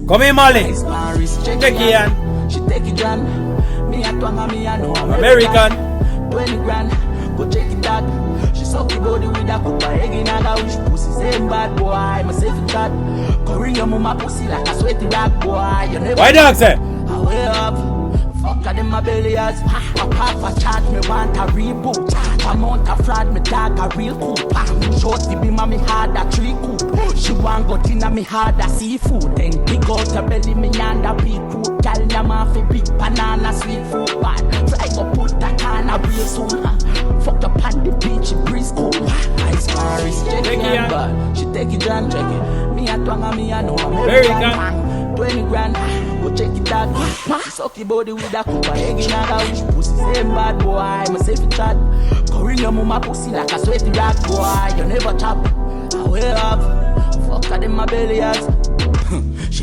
Come here, Molly. Take it, Ian. She take it, John. Me a twang me a no American. 20 grand, go check it out. She suck the body with a cup of egg in her. Wish pussy same bad boy. I'm a safe cat. Covering your mama pussy like a sweaty dog boy. You never. Why dog say? I way up. Fuck them my belly ass. A pop a chat me want a reboot. I'm on a fraud me dog a real cool. Shorty be mommy hard a tree coop. She want go in me hard a seafood. Then pick out her belly me and a big fruit. Gal them off a big banana sweet fruit bad. Try go put that on a real soon. Fuck up on the beach she breeze cool. Ice Paris check it but she take it and check it. Me a twang me a no American. 20 grand, go check it out. She suck your body with a cup of egg in her. Wish pussy same bad boy. I'm a safe chat. Covering your mama pussy like a sweaty rat boy. You never chop. I way up. Fuck her in my belly ass.